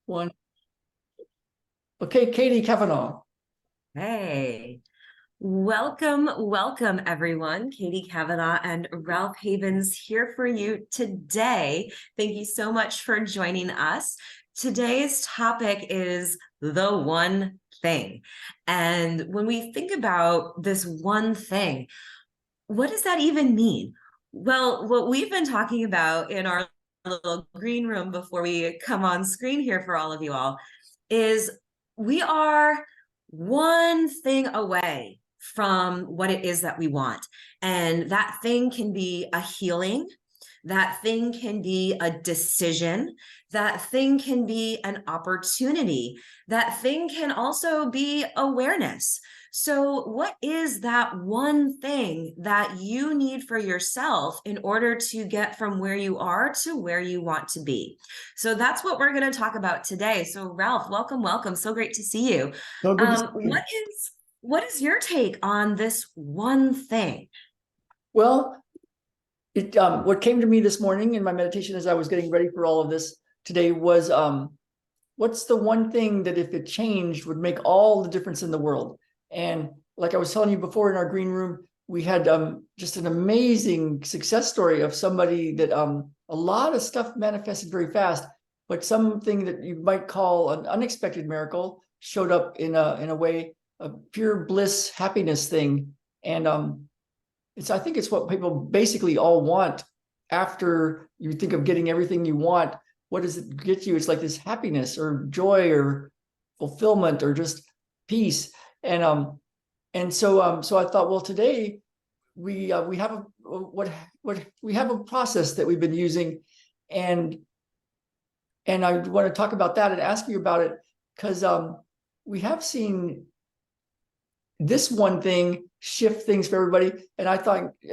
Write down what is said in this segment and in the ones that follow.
One. Okay, Katie Cavenagh. Hey, welcome everyone. Katie Cavenagh and Ralph Havens here for you today. Thank you so much for joining us. Today's topic is the one thing. And when we think about this one thing, what does that even mean? Well, what we've been talking about in our little green room before we come on screen here for all of you all is we are one thing away from what it is that we want. And that thing can be a healing. That thing can be a decision. That thing can be an opportunity. That thing can also be awareness. So, what is that one thing that you need for yourself in order to get from where you are to where you want to be? So, that's what we're going to talk about today. So, Ralph, welcome. So great to see you. So good to see you. What is your take on this one thing? Well, what came to me this morning in my meditation as I was getting ready for all of this today was what's the one thing that if it changed would make all the difference in the world? And like I was telling you before in our green room, we had just an amazing success story of somebody that a lot of stuff manifested very fast, but something that you might call an unexpected miracle showed up in a way, a pure bliss, happiness thing. And I think it's what people basically all want after you think of getting everything you want. What does it get you? It's like this happiness or joy or fulfillment or just peace. And so I thought, well, today we have what we have a process that we've been using, and I want to talk about that and ask you about it because we have seen this one thing shift things for everybody. And I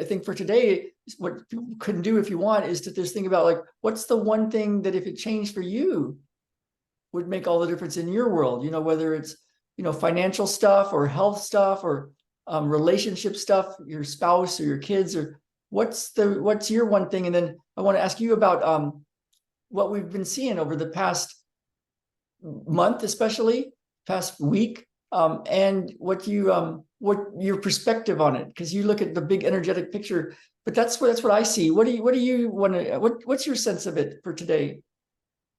think for today, what people can do if you want is to just think about like, what's the one thing that if it changed for you would make all the difference in your world, whether it's, financial stuff or health stuff or relationship stuff, your spouse or your kids, or what's your one thing? And then I want to ask you about what we've been seeing over the past month, especially past week, and what your perspective on it, because you look at the big energetic picture, but that's what I see. What do you want to, what's your sense of it for today?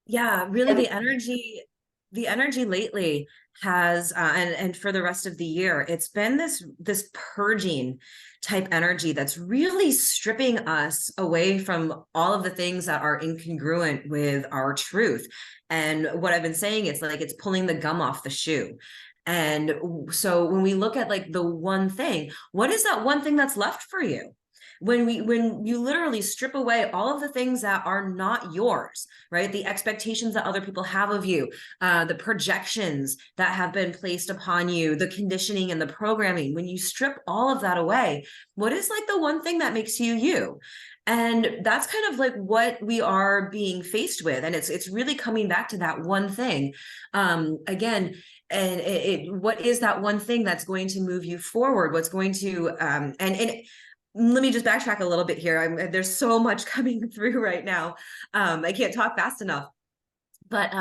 Yeah, really the energy lately has and for the rest of the year, it's been this purging type energy that's really stripping us away from all of the things that are incongruent with our truth. And what I've been saying, it's like it's pulling the gum off the shoe. And so when we look at like the one thing, what is that one thing that's left for you? When you literally strip away all of the things that are not yours, right? The expectations that other people have of you, the projections that have been placed upon you, the conditioning and the programming, when you strip all of that away, what is like the one thing that makes you you? And that's kind of like what we are being faced with. And it's really coming back to that one thing. Again, and what is that one thing that's going to move you forward? What's going to and let me just backtrack a little bit here. There's so much coming through right now. I can't talk fast enough, but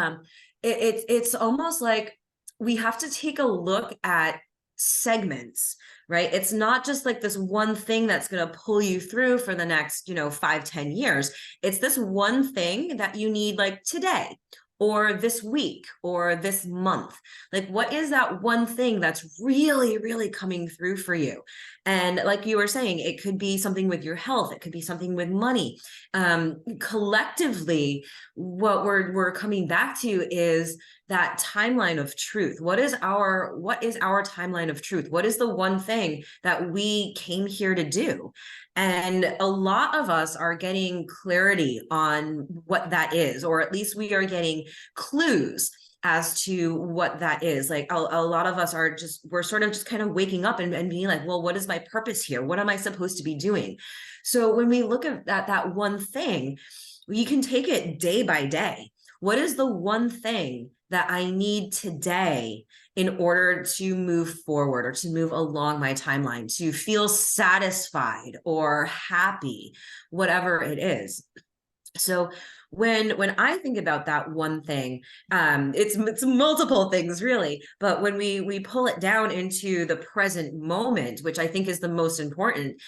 it's almost like we have to take a look at segments, right? It's not just like this one thing that's going to pull you through for the next, 5-10 years. It's this one thing that you need like today or this week or this month. Like, what is that one thing that's really, really coming through for you? And like you were saying, it could be something with your health. It could be something with money. Collectively, what we're coming back to is that timeline of truth. What is our timeline of truth? What is the one thing that we came here to do? And a lot of us are getting clarity on what that is, or at least we are getting clues as to what that is. Like a lot of us we're sort of just kind of waking up and being like, well, what is my purpose here? What am I supposed to be doing? So when we look at that one thing, we can take it day by day. What is the one thing that I need today in order to move forward or to move along my timeline, to feel satisfied or happy, whatever it is? So when I think about that one thing, it's multiple things really, but when we pull it down into the present moment, which I think is the most important,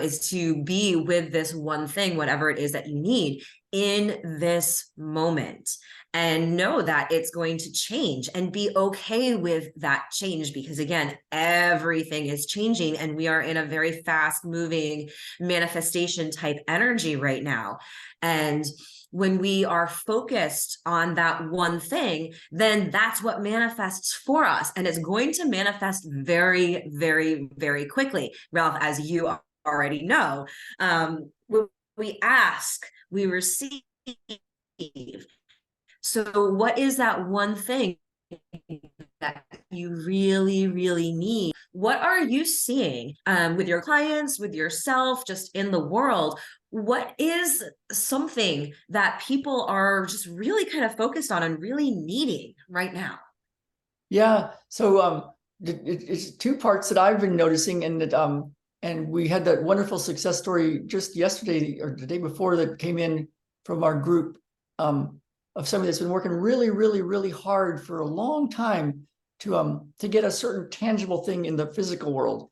is to be with this one thing, whatever it is that you need in this moment, and know that it's going to change, and be okay with that change, because again, everything is changing, and we are in a very fast moving manifestation type energy right now. And when we are focused on that one thing, then that's what manifests for us. And it's going to manifest very, very, very quickly. Ralph, as you already know, when we ask, we receive. So, what is that one thing that you really, really need? What are you seeing with your clients, with yourself, just in the world? What is something that people are just really kind of focused on and really needing right now? Yeah. So it's two parts that I've been noticing, and that and we had that wonderful success story just yesterday or the day before that came in from our group, of somebody that's been working really, really, really hard for a long time to get a certain tangible thing in the physical world.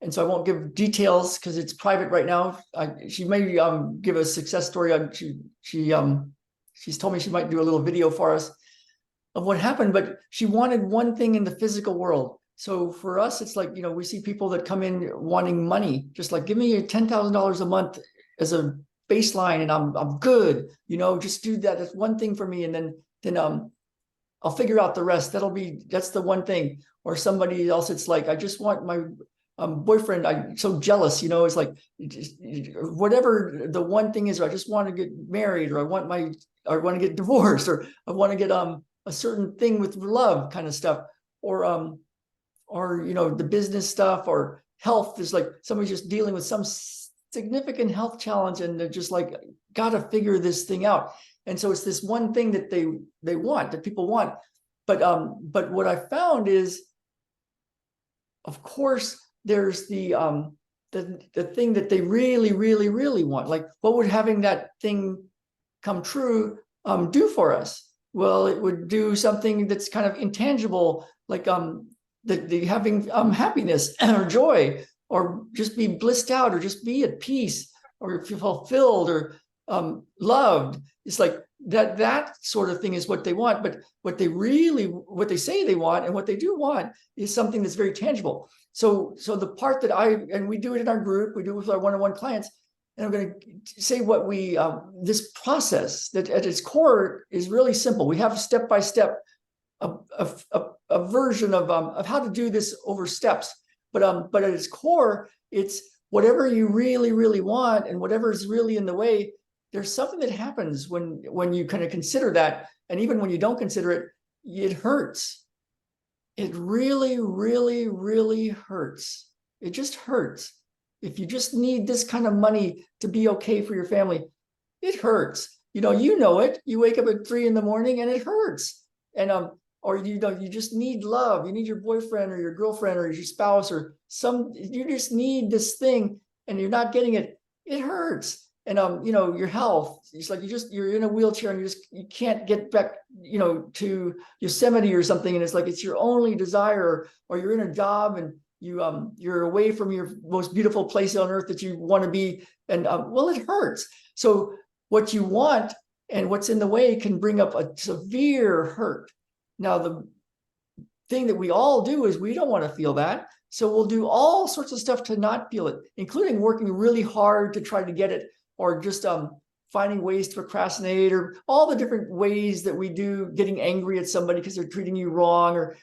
And so I won't give details because it's private right now. She may give a success story. She's told me she might do a little video for us of what happened, but she wanted one thing in the physical world. So for us, it's like, we see people that come in wanting money, just like, give me $10,000 a month as a baseline and I'm good, just do that. That's one thing for me. And then I'll figure out the rest. That's the one thing. Or somebody else, it's like, I just want my boyfriend, I'm so jealous, it's like, whatever the one thing is, or I just want to get married, or I want to get divorced, or I want to get a certain thing with love kind of stuff, or the business stuff, or health. Is like somebody's just dealing with some significant health challenge, and they're just like, gotta figure this thing out. And so it's this one thing that they want, that people want. But what I found is, of course, there's the thing that they really, really, really want. Like, what would having that thing come true do for us? Well, it would do something that's kind of intangible, like the having happiness or joy, or just be blissed out, or just be at peace, or feel fulfilled, or loved. It's like that sort of thing is what they want. But what they say they want and what they do want is something that's very tangible. So the part that and we do it in our group, we do it with our one-on-one clients, and I'm going to say what this process that at its core is really simple. We have step-by-step a version of how to do this over steps. But at its core, it's whatever you really, really want, and whatever is really in the way. There's something that happens when you kind of consider that, and even when you don't consider it, it hurts. It really, really, really hurts. It just hurts. If you just need this kind of money to be okay for your family, it hurts. You know it. You wake up at 3 a.m. and it hurts. And or you just need love. You need your boyfriend or your girlfriend or your spouse or you just need this thing and you're not getting it. It hurts. And your health, it's like you're in a wheelchair and you can't get back, to Yosemite or something, and it's like it's your only desire. Or you're in a job and you're away from your most beautiful place on earth that you want to be, and well, it hurts. So what you want and what's in the way can bring up a severe hurt. Now, the thing that we all do is we don't want to feel that. So we'll do all sorts of stuff to not feel it, including working really hard to try to get it, or just finding ways to procrastinate, or all the different ways that we do, getting angry at somebody because they're treating you wrong, or,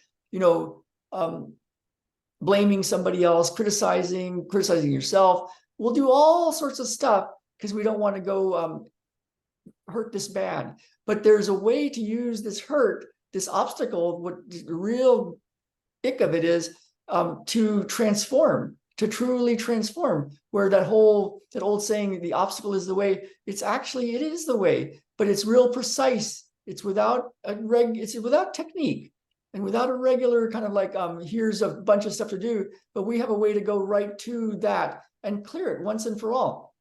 blaming somebody else, criticizing yourself. We'll do all sorts of stuff because we don't want to go hurt this bad. But there's a way to use this hurt, this obstacle. What the real ick of it is, to transform, to truly transform, where that old saying, the obstacle is the way, it is the way, but it's real precise. It's without technique and without a regular kind of like, here's a bunch of stuff to do, but we have a way to go right to that and clear it once and for all.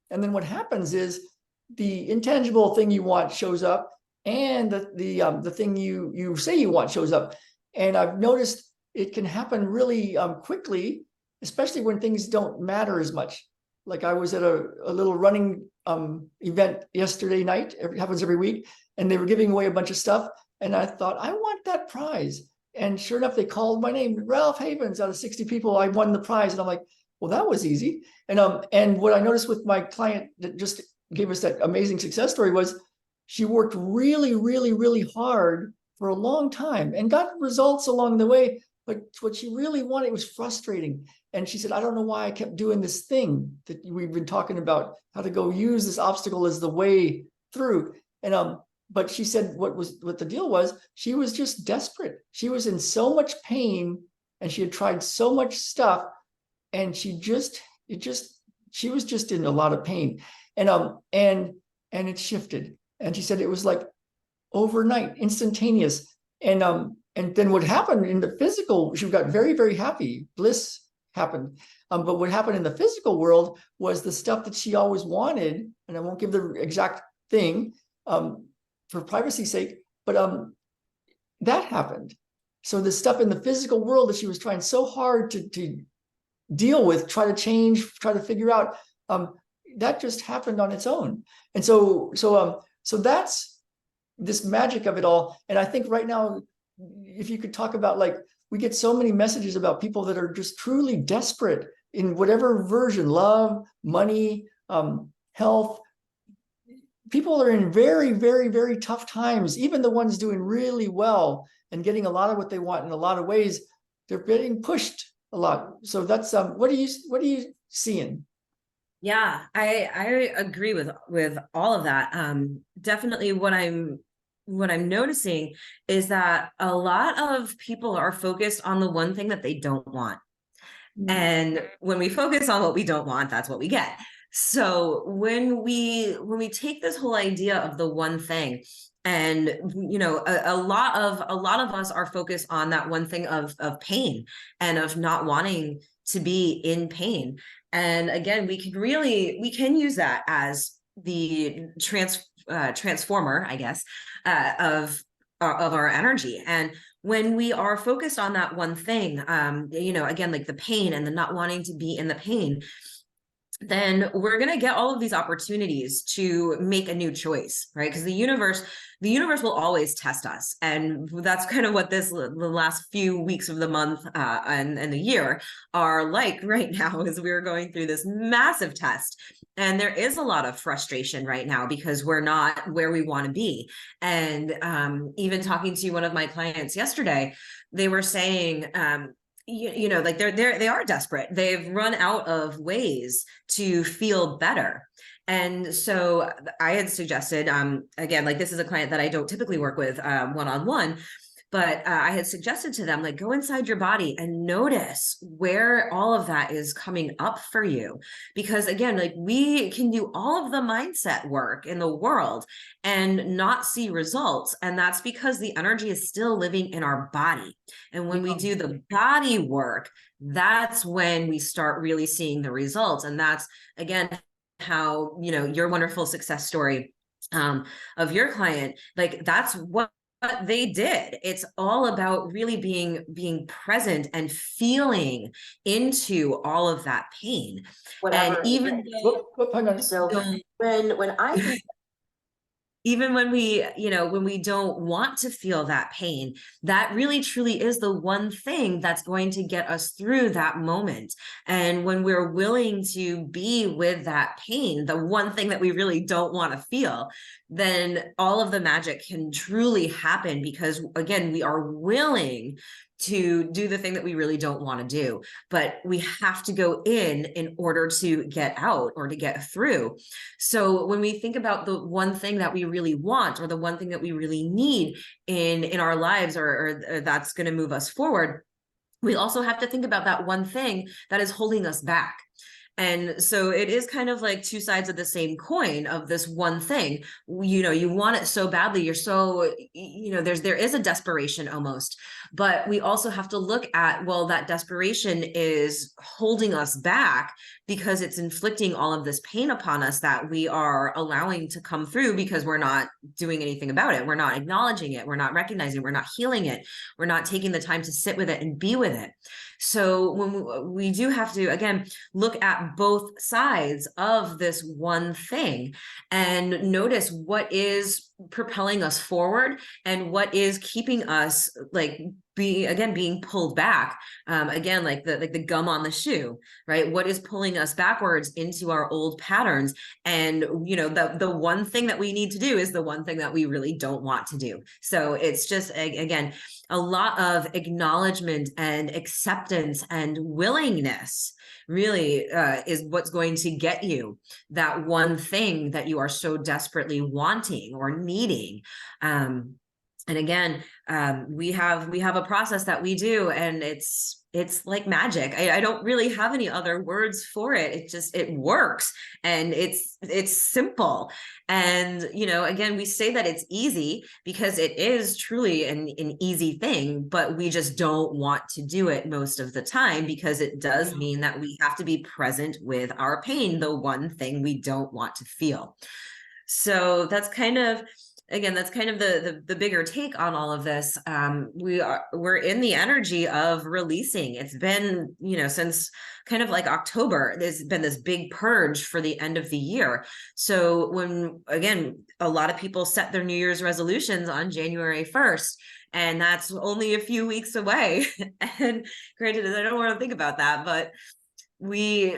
And then what happens is the intangible thing you want shows up, and the thing you say you want shows up. And I've noticed it can happen really quickly, especially when things don't matter as much. Like I was at a little running event yesterday night. It happens every week, and they were giving away a bunch of stuff. And I thought, I want that prize. And sure enough, they called my name, Ralph Havens. Out of 60 people, I won the prize. And I'm like, well, that was easy. And what I noticed with my client that just gave us that amazing success story was she worked really, really, really hard for a long time and got results along the way. But what she really wanted was frustrating. And she said, I don't know why I kept doing this thing that we've been talking about, how to go use this obstacle as the way through. And but she said what the deal was, she was just desperate. She was in so much pain and she had tried so much stuff, and she was just in a lot of pain. And it shifted. And she said it was like overnight, instantaneous. And then what happened in the physical, she got very, very happy. Bliss happened. But what happened in the physical world was the stuff that she always wanted, and I won't give the exact thing for privacy's sake, but that happened. So the stuff in the physical world that she was trying so hard to deal with, try to change, try to figure out, that just happened on its own. And so that's this magic of it all. And I think right now, if you could talk about, like, we get so many messages about people that are just truly desperate in whatever version, love, money, health. People are in very, very, very tough times. Even the ones doing really well and getting a lot of what they want in a lot of ways, they're getting pushed a lot. So that's what are you seeing? Yeah, I agree with all of that. Definitely what I'm noticing is that a lot of people are focused on the one thing that they don't want. And when we focus on what we don't want, that's what we get. So when we take this whole idea of the one thing, and a lot of us are focused on that one thing of pain and of not wanting to be in pain. And again, we can use that as the transformer, I guess, of our energy. And when we are focused on that one thing, again, like the pain and the not wanting to be in the pain, then we're going to get all of these opportunities to make a new choice, right? Because the universe will always test us. And that's kind of what the last few weeks of the month and the year are like right now, as we're going through this massive test. And there is a lot of frustration right now because we're not where we want to be. And even talking to one of my clients yesterday, they were saying, like they are desperate. They've run out of ways to feel better. And so I had suggested, again, like this is a client that I don't typically work with one-on-one, but I had suggested to them, like, go inside your body and notice where all of that is coming up for you. Because again, like we can do all of the mindset work in the world and not see results. And that's because the energy is still living in our body. And when we do the body work, that's when we start really seeing the results. And that's, again, how, your wonderful success story of your client, like that's what they did. It's all about really being present and feeling into all of that pain. Whatever. And even So when I think even when we don't want to feel that pain, that really truly is the one thing that's going to get us through that moment. And when we're willing to be with that pain, the one thing that we really don't want to feel, then all of the magic can truly happen, because again, we are willing to do the thing that we really don't want to do, but we have to go in order to get out or to get through. So when we think about the one thing that we really want, or the one thing that we really need in our lives, or that's going to move us forward, we also have to think about that one thing that is holding us back. And so it is kind of like two sides of the same coin of this one thing. You know, you want it so badly, you're so, you know, there is a desperation almost, but we also have to look at, well, that desperation is holding us back because it's inflicting all of this pain upon us that we are allowing to come through because we're not doing anything about it. We're not acknowledging it. We're not recognizing, we're not healing it. We're not taking the time to sit with it and be with it. So when we do have to, again, look at both sides of this one thing and notice what is propelling us forward and what is keeping us like being pulled back, again, like the gum on the shoe, right? What is pulling us backwards into our old patterns? And you know, the one thing that we need to do is the one thing that we really don't want to do. So it's just, again, a lot of acknowledgement and acceptance and willingness really is what's going to get you that one thing that you are so desperately wanting or needing. And again, we have a process that we do, and it's like magic. I don't really have any other words for it. It works, and it's simple. And, you know, again, we say that it's easy because it is truly an easy thing, but we just don't want to do it most of the time because it does mean that we have to be present with our pain, the one thing we don't want to feel. So that's kind of, again, that's kind of the bigger take on all of this. We're in the energy of releasing. It's been, you know, since kind of like October, there's been this big purge for the end of the year. So when, again, a lot of people set their New Year's resolutions on January 1st, and that's only a few weeks away. And granted, I don't want to think about that, but we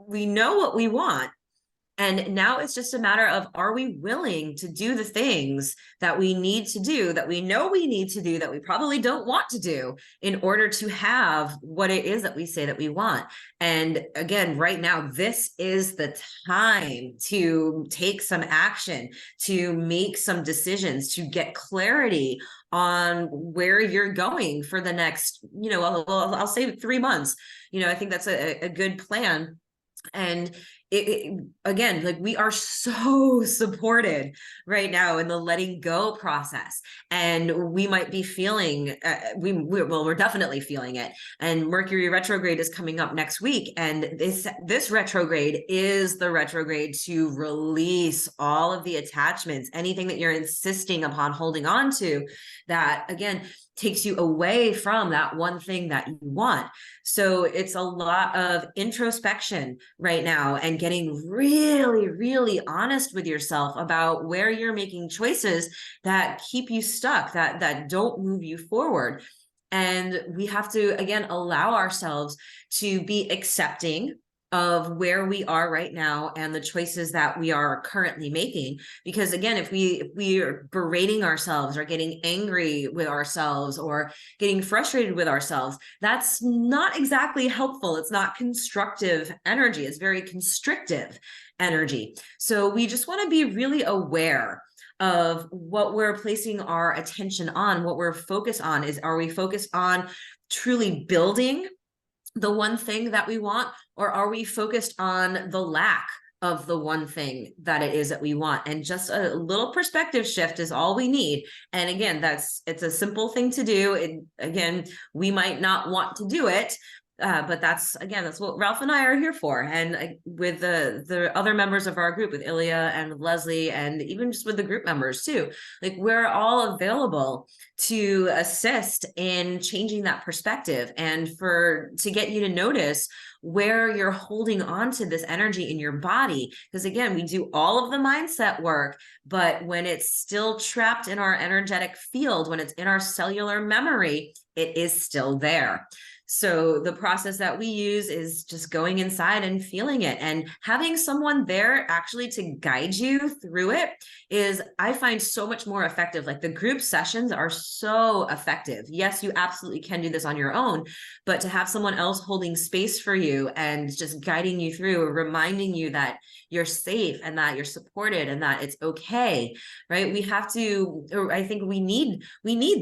know what we want. And now it's just a matter of, are we willing to do the things that we need to do, that we know we need to do, that we probably don't want to do in order to have what it is that we say that we want? And again, right now, this is the time to take some action, to make some decisions, to get clarity on where you're going for the next, you know, I'll say 3 months. You know, I think that's a good plan. And again, like, we are so supported right now in the letting go process, and we might be feeling we're definitely feeling it. And Mercury retrograde is coming up next week, and this retrograde is the retrograde to release all of the attachments, anything that you're insisting upon holding on to, that again takes you away from that one thing that you want. So it's a lot of introspection right now, and getting really, really honest with yourself about where you're making choices that keep you stuck, that don't move you forward. And we have to, again, allow ourselves to be accepting of where we are right now and the choices that we are currently making. Because again, if we are berating ourselves or getting angry with ourselves or getting frustrated with ourselves, that's not exactly helpful. It's not constructive energy. It's very constrictive energy. So we just want to be really aware of what we're placing our attention on, what we're focused on. Are we focused on truly building the one thing that we want, or are we focused on the lack of the one thing that it is that we want? And just a little perspective shift is all we need. And again, it's a simple thing to do. And again, we might not want to do it, but that's what Ralph and I are here for. And with the other members of our group, with Ilya and with Leslie, and even just with the group members too, like, we're all available to assist in changing that perspective, and to get you to notice where you're holding on to this energy in your body. Because again, we do all of the mindset work, but when it's still trapped in our energetic field, when it's in our cellular memory, it is still there. So the process that we use is just going inside and feeling it, and having someone there actually to guide you through it is, I find, so much more effective. Like, the group sessions are so effective. Yes, you absolutely can do this on your own, but to have someone else holding space for you and just guiding you through, reminding you that you're safe and that you're supported and that it's okay, right? We have to, or I think we need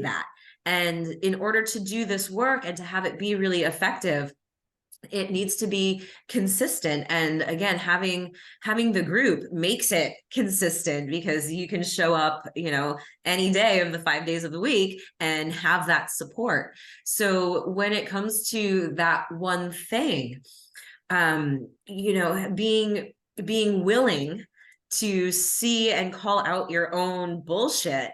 that. And in order to do this work and to have it be really effective, it needs to be consistent. And again, having the group makes it consistent, because you can show up, you know, any day of the 5 days of the week and have that support. So when it comes to that one thing, you know, being willing to see and call out your own bullshit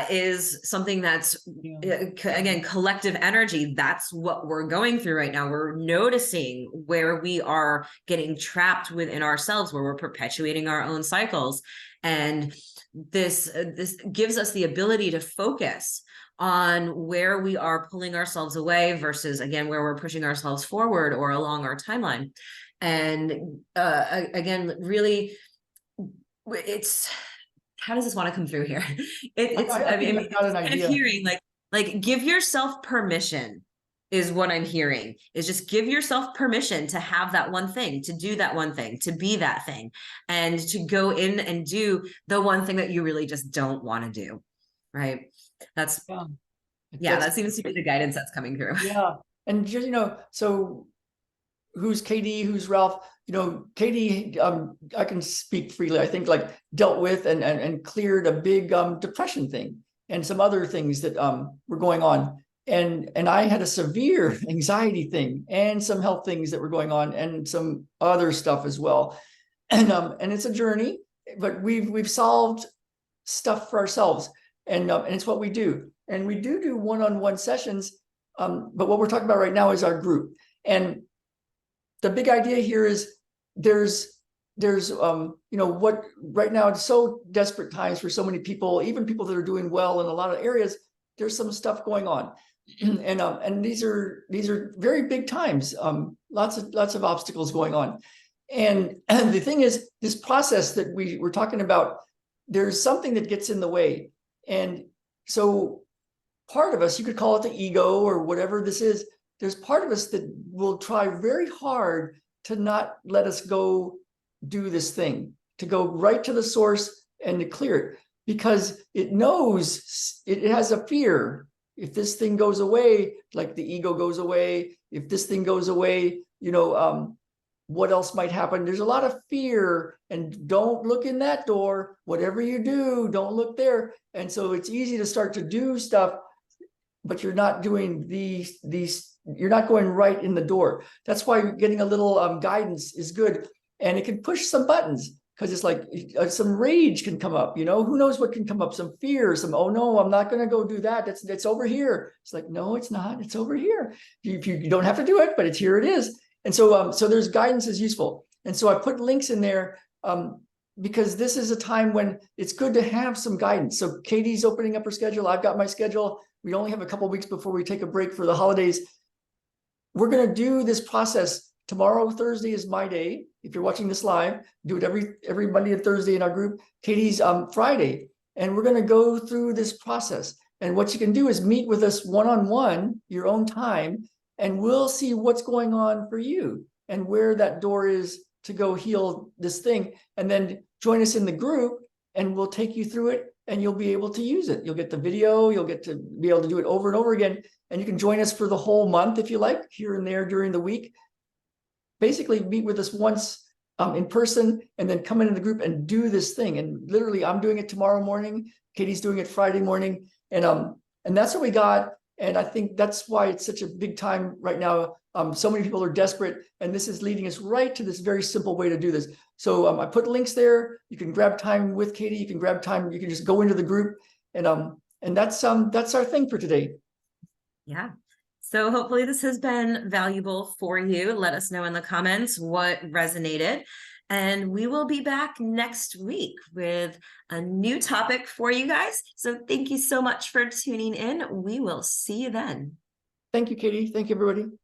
is something that's, again, collective energy. That's what we're going through right now. We're noticing where we are getting trapped within ourselves, where we're perpetuating our own cycles. And this gives us the ability to focus on where we are pulling ourselves away versus, again, where we're pushing ourselves forward or along our timeline. And again, really, it's, how does this want to come through here? I mean, I've got an kind idea. of hearing like give yourself permission is what I'm hearing, is just give yourself permission to have that one thing, to do that one thing, to be that thing, and to go in and do the one thing that you really just don't want to do. Right. That's, yeah, that seems to be the guidance that's coming through. Yeah. And just, you know, so who's Katie, who's Ralph? You know, Katie, I can speak freely, I think, like dealt with and cleared a big depression thing and some other things that were going on. And I had a severe anxiety thing and some health things that were going on and some other stuff as well. And it's a journey, but we've solved stuff for ourselves. And it's what we do. And we do one-on-one sessions. But what we're talking about right now is our group. And the big idea here is there's you know, what right now, it's so desperate times for so many people, even people that are doing well in a lot of areas. There's some stuff going on. And these are very big times, lots of obstacles going on. And the thing is, this process that we're talking about, there's something that gets in the way. And so part of us, you could call it the ego or whatever this is, there's part of us that will try very hard to not let us go do this thing, to go right to the source and to clear it, because it knows, it has a fear. If this thing goes away, like the ego goes away, if this thing goes away, you know, what else might happen? There's a lot of fear, and don't look in that door. Whatever you do, don't look there. And so it's easy to start to do stuff, but you're not doing these, you're not going right in the door. That's why getting a little guidance is good. And it can push some buttons, because it's like some rage can come up, you know, who knows what can come up, some fear, some, oh no, I'm not going to go do that. That's over here. It's like, no, it's not. It's over here. You don't have to do it, but it's here it is. And so, so there's guidance is useful. And so I put links in there because this is a time when it's good to have some guidance. So Katie's opening up her schedule. I've got my schedule. We only have a couple of weeks before we take a break for the holidays. We're going to do this process tomorrow. Thursday is my day. If you're watching this live, do it every Monday and Thursday in our group. Katie's Friday. And we're going to go through this process. And what you can do is meet with us one-on-one, your own time, and we'll see what's going on for you and where that door is to go heal this thing. And then join us in the group and we'll take you through it, and you'll be able to use it. You'll get the video, you'll get to be able to do it over and over again. And you can join us for the whole month if you like, here and there during the week. Basically meet with us once in person, and then come into the group and do this thing. And literally, I'm doing it tomorrow morning. Katie's doing it Friday morning. And that's what we got. And I think that's why it's such a big time right now. So many people are desperate, and this is leading us right to this very simple way to do this. So I put links there. You can grab time with Katie. You can grab time. You can just go into the group, and that's our thing for today. Yeah. So hopefully this has been valuable for you. Let us know in the comments what resonated. And we will be back next week with a new topic for you guys. So thank you so much for tuning in. We will see you then. Thank you, Katie. Thank you, everybody.